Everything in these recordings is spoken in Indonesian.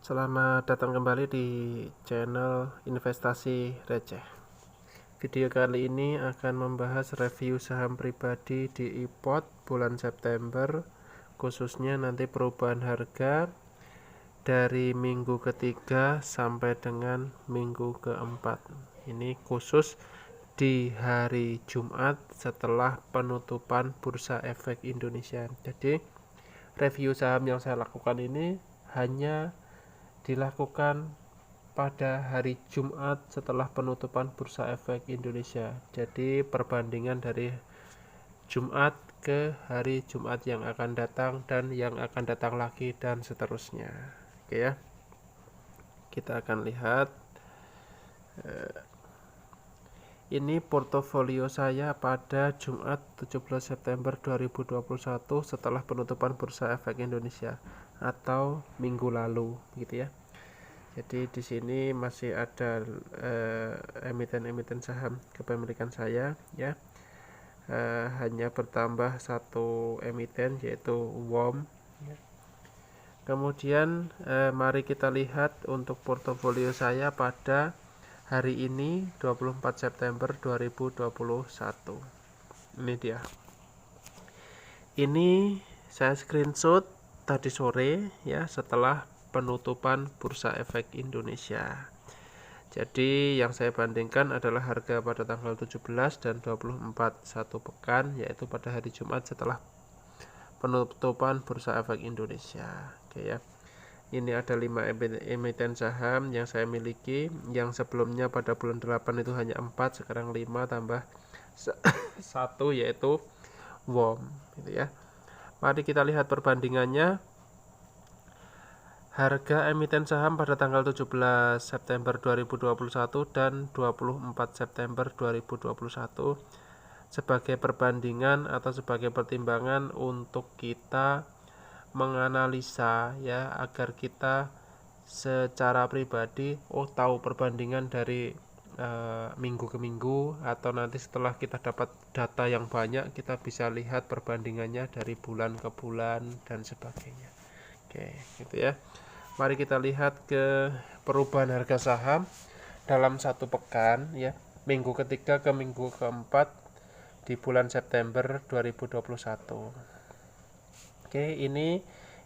Selamat datang kembali di channel Investasi Receh. Video kali ini akan membahas review saham pribadi di iPod bulan September, khususnya nanti perubahan harga dari minggu ketiga sampai dengan minggu keempat. Ini khusus di hari Jumat setelah penutupan Bursa Efek Indonesia. Jadi review saham yang saya lakukan ini hanya dilakukan pada hari Jumat setelah penutupan Bursa Efek Indonesia. Jadi perbandingan dari Jumat ke hari Jumat yang akan datang dan yang akan datang lagi dan seterusnya. Oke ya. Kita akan lihat ini portofolio saya pada Jumat 17 September 2021 setelah penutupan Bursa Efek Indonesia atau minggu lalu gitu ya. Jadi di sini masih ada emiten-emiten saham kepemilikan saya ya. Hanya bertambah satu emiten yaitu WOM ya. Kemudian mari kita lihat untuk portofolio saya pada hari ini 24 September 2021. Ini dia. Ini saya screenshot tadi sore ya setelah penutupan Bursa Efek Indonesia. Jadi yang saya bandingkan adalah harga pada tanggal 17 dan 24 satu pekan, yaitu pada hari Jumat setelah penutupan Bursa Efek Indonesia. Oke ya. Ini ada 5 emiten saham yang saya miliki, yang sebelumnya pada bulan 8 itu hanya 4, sekarang 5 tambah 1 yaitu WOM gitu ya. Mari kita lihat perbandingannya. Harga emiten saham pada tanggal 17 September 2021 dan 24 September 2021 sebagai perbandingan atau sebagai pertimbangan untuk kita menganalisa ya, agar kita secara pribadi tahu perbandingan dari minggu ke minggu, atau nanti setelah kita dapat data yang banyak kita bisa lihat perbandingannya dari bulan ke bulan dan sebagainya. Oke gitu ya. Mari kita lihat ke perubahan harga saham dalam satu pekan ya, minggu ketiga ke minggu keempat di bulan September 2021. Oke, ini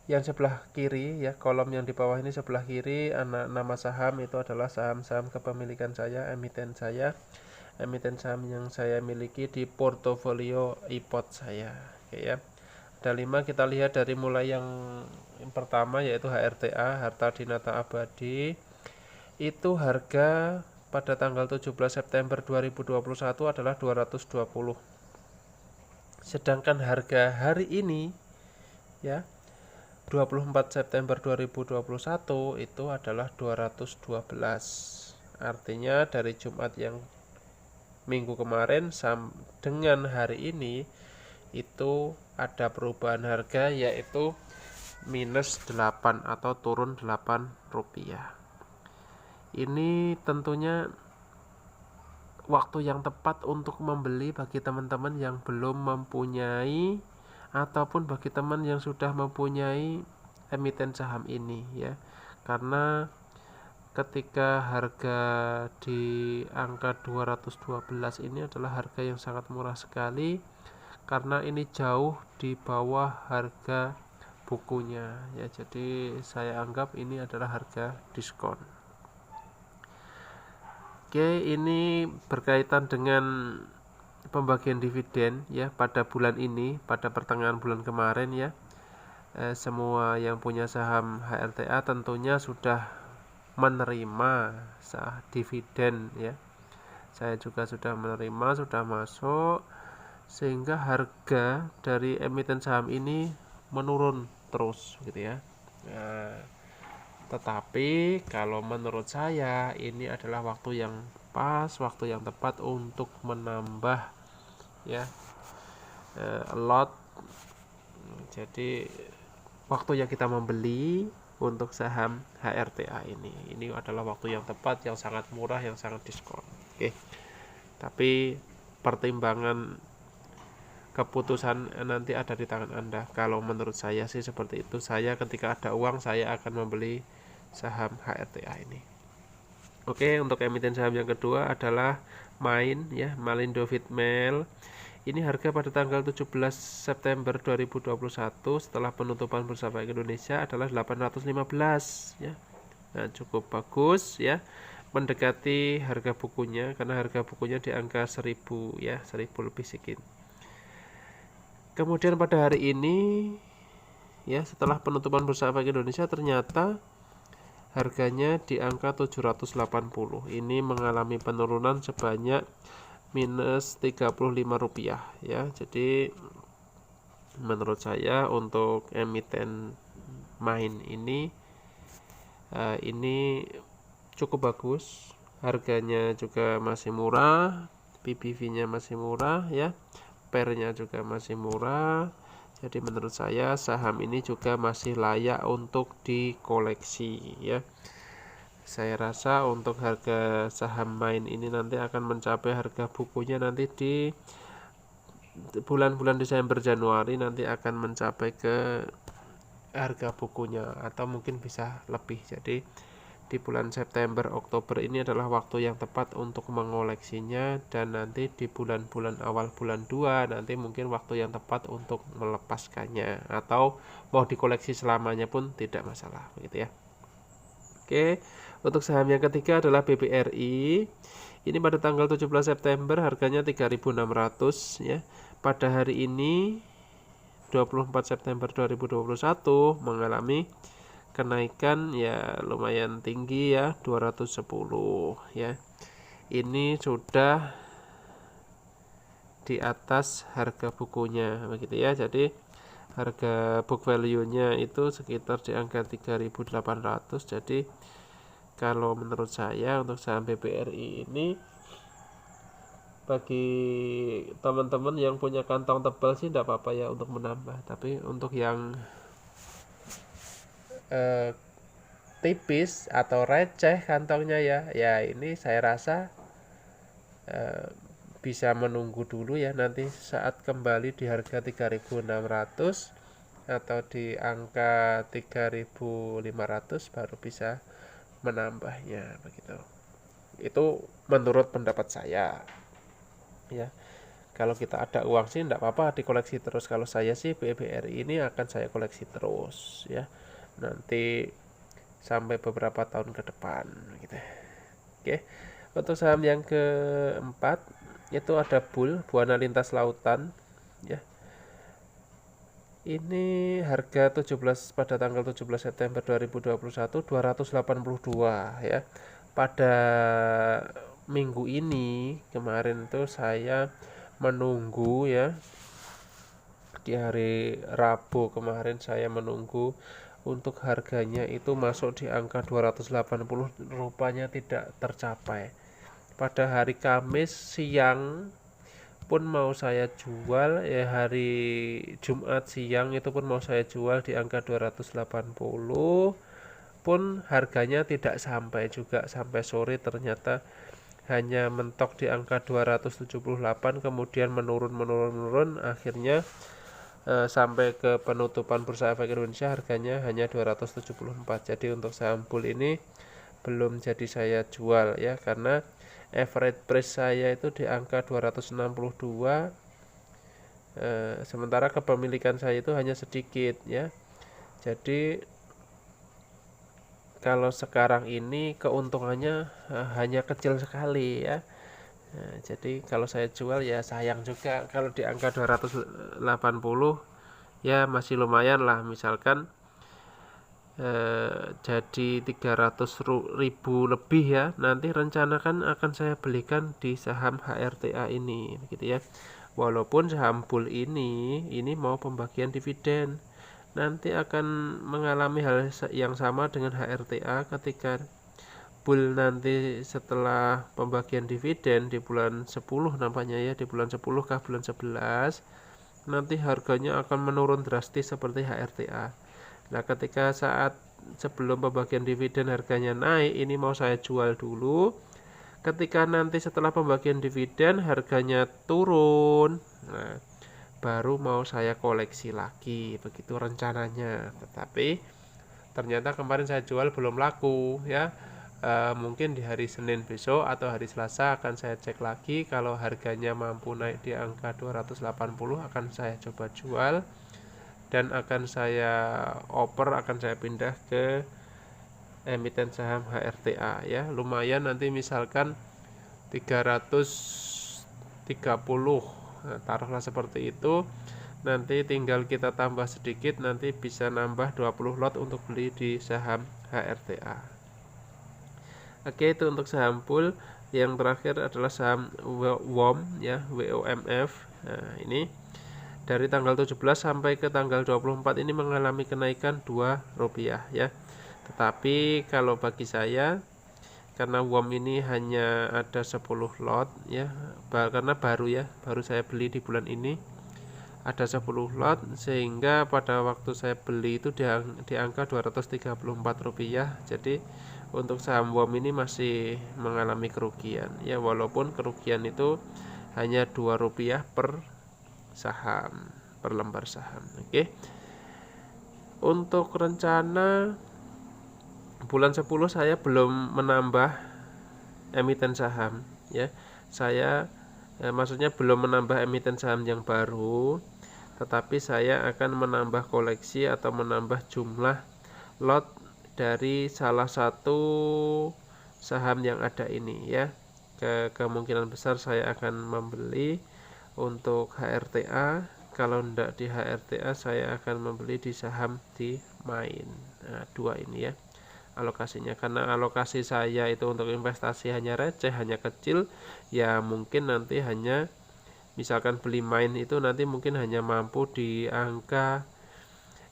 yang sebelah kiri ya, kolom yang di bawah ini sebelah kiri, nama saham itu adalah saham-saham kepemilikan saya, emiten saham yang saya miliki di portofolio iPod saya. Oke ya. Ada 5, kita lihat dari mulai yang pertama yaitu HRTA, Harta Dinata Abadi. Itu harga pada tanggal 17 September 2021 adalah 220. Sedangkan harga hari ini ya 24 September 2021 itu adalah 212. Artinya dari Jumat yang minggu kemarin dengan hari ini itu ada perubahan harga, yaitu minus 8 atau turun 8 rupiah. Ini tentunya waktu yang tepat untuk membeli bagi teman-teman yang belum mempunyai, ataupun bagi teman yang sudah mempunyai emiten saham ini ya. Karena ketika harga di angka 212 ini adalah harga yang sangat murah sekali, karena ini jauh di bawah harga bukunya ya. Jadi saya anggap ini adalah harga diskon. Oke, ini berkaitan dengan pembagian dividen ya pada bulan ini, pada pertengahan bulan kemarin ya. Semua yang punya saham HRTA tentunya sudah menerima dividen ya. Saya juga sudah menerima, sudah masuk, sehingga harga dari emiten saham ini menurun terus gitu ya. Tetapi kalau menurut saya ini adalah waktu yang pas, waktu yang tepat untuk menambah ya lot. Jadi waktunya kita membeli untuk saham HRTA ini adalah waktu yang tepat, yang sangat murah, yang sangat diskon. Oke. Tapi pertimbangan keputusan nanti ada di tangan Anda. Kalau menurut saya sih seperti itu. Saya ketika ada uang saya akan membeli saham HRTA ini. Oke, untuk emiten saham yang kedua adalah Main ya, Malindo Feedmill. Ini harga pada tanggal 17 September 2021 setelah penutupan Bursa Efek Indonesia adalah 815 ya. Nah, cukup bagus ya. Mendekati harga bukunya karena harga bukunya di angka 1000 ya, 1000 lebih sedikit. Kemudian pada hari ini ya, setelah penutupan Bursa Efek Indonesia ternyata harganya di angka 780. Ini mengalami penurunan sebanyak minus Rp35 ya. Jadi menurut saya untuk emiten Main ini cukup bagus. Harganya juga masih murah, PBV-nya masih murah ya. PER-nya juga masih murah. Jadi menurut saya saham ini juga masih layak untuk dikoleksi ya. Saya rasa untuk harga saham Main ini nanti akan mencapai harga bukunya nanti di bulan-bulan Desember Januari nanti akan mencapai ke harga bukunya atau mungkin bisa lebih. Jadi di bulan September Oktober ini adalah waktu yang tepat untuk mengoleksinya, dan nanti di bulan-bulan awal bulan 2 nanti mungkin waktu yang tepat untuk melepaskannya, atau mau dikoleksi selamanya pun tidak masalah begitu ya. Oke, untuk saham yang ketiga adalah BBRI. Ini pada tanggal 17 September harganya 3.600 ya. Pada hari ini 24 September 2021 mengalami kenaikan ya lumayan tinggi ya, 210 ya. Ini sudah di atas harga bukunya begitu ya. Jadi harga book value-nya itu sekitar di angka 3.800. Jadi kalau menurut saya untuk saham BBRI ini bagi teman-teman yang punya kantong tebal sih tidak apa-apa ya untuk menambah. Tapi untuk yang tipis atau receh kantongnya ya ini saya rasa bisa menunggu dulu ya, nanti saat kembali di harga 3.600 atau di angka 3.500 baru bisa menambahnya begitu. Itu menurut pendapat saya ya. Kalau kita ada uang sih tidak apa-apa dikoleksi terus. Kalau saya sih BBRI ini akan saya koleksi terus ya, nanti sampai beberapa tahun ke depan gitu. Oke, untuk saham yang keempat itu ada Buana Lintas Lautan ya. Ini harga pada tanggal 17 September 2021 282 ya. Pada minggu ini kemarin tuh saya menunggu ya, di hari Rabu kemarin saya menunggu untuk harganya itu masuk di angka 280, rupanya tidak tercapai. Pada hari Kamis siang pun mau saya jual ya, hari Jumat siang itu pun mau saya jual di angka 280, pun harganya tidak sampai juga. Sampai sore ternyata hanya mentok di angka 278, kemudian menurun akhirnya sampai ke penutupan Bursa Efek Indonesia harganya hanya 274. Jadi untuk saham bull ini belum jadi saya jual ya, karena average price saya itu di angka 262, sementara kepemilikan saya itu hanya sedikit ya. Jadi kalau sekarang ini keuntungannya hanya kecil sekali ya. Nah, jadi kalau saya jual ya sayang juga. Kalau di angka 280 ya masih lumayan lah, misalkan jadi 300.000 lebih ya, nanti rencana kan akan saya belikan di saham HRTA ini gitu ya. Walaupun saham bull ini mau pembagian dividen, nanti akan mengalami hal yang sama dengan HRTA ketika bull nanti setelah pembagian dividen di bulan 10 nampaknya ya, di bulan 10 kah bulan 11 nanti harganya akan menurun drastis seperti HRTA. Nah, ketika saat sebelum pembagian dividen harganya naik, ini mau saya jual dulu. Ketika nanti setelah pembagian dividen harganya turun, nah, baru mau saya koleksi lagi, begitu rencananya. Tetapi ternyata kemarin saya jual belum laku ya. Mungkin di hari Senin besok atau hari Selasa akan saya cek lagi, kalau harganya mampu naik di angka 280 akan saya coba jual dan akan saya oper, akan saya pindah ke emiten saham HRTA ya. Lumayan nanti misalkan 330, nah, taruhlah seperti itu. Nanti tinggal kita tambah sedikit, nanti bisa nambah 20 lot untuk beli di saham HRTA. Oke, itu untuk saham pool. Yang terakhir adalah saham WOM ya, WOMF. Nah, ini dari tanggal 17 sampai ke tanggal 24 ini mengalami kenaikan Rp2 ya. Tetapi kalau bagi saya, karena WOM ini hanya ada 10 lot ya, karena baru saya beli di bulan ini, ada 10 lot, sehingga pada waktu saya beli itu di angka Rp234. Jadi untuk saham WOM ini masih mengalami kerugian ya, walaupun kerugian itu hanya Rp2 per saham, per lembar saham. Oke. Untuk rencana bulan 10 saya belum menambah emiten saham ya. Saya maksudnya belum menambah emiten saham yang baru, tetapi saya akan menambah koleksi atau menambah jumlah lot dari salah satu saham yang ada ini ya. Kemungkinan besar saya akan membeli untuk HRTA. Kalau tidak di HRTA, saya akan membeli di saham di Main. Nah, dua ini ya alokasinya, karena alokasi saya itu untuk investasi hanya receh, hanya kecil ya. Mungkin nanti hanya misalkan beli Main itu nanti mungkin hanya mampu di angka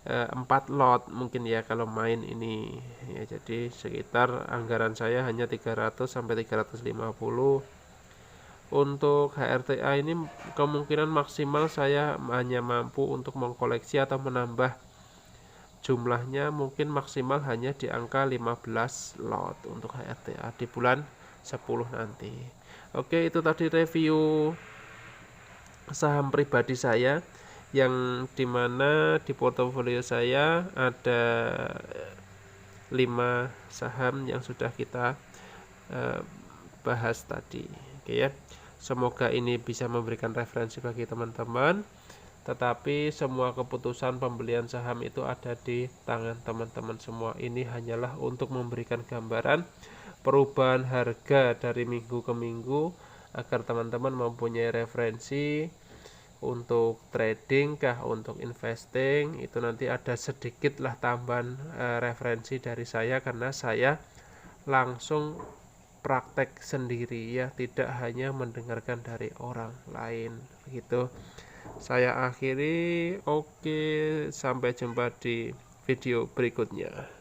4 lot mungkin ya kalau Main ini ya. Jadi sekitar anggaran saya hanya 300 sampai 350. Untuk HRTA ini kemungkinan maksimal saya hanya mampu untuk mengkoleksi atau menambah jumlahnya mungkin maksimal hanya di angka 15 lot untuk HRTA di bulan 10 nanti. Oke, itu tadi review saham pribadi saya, yang dimana di portofolio saya ada 5 saham yang sudah kita bahas tadi. Oke ya, semoga ini bisa memberikan referensi bagi teman-teman. Tetapi semua keputusan pembelian saham itu ada di tangan teman-teman semua. Ini hanyalah untuk memberikan gambaran perubahan harga dari minggu ke minggu, agar teman-teman mempunyai referensi untuk trading kah, untuk investing. Itu nanti ada sedikitlah tambahan referensi dari saya, karena saya langsung praktek sendiri ya, tidak hanya mendengarkan dari orang lain begitu. Saya akhiri. Oke, sampai jumpa di video berikutnya.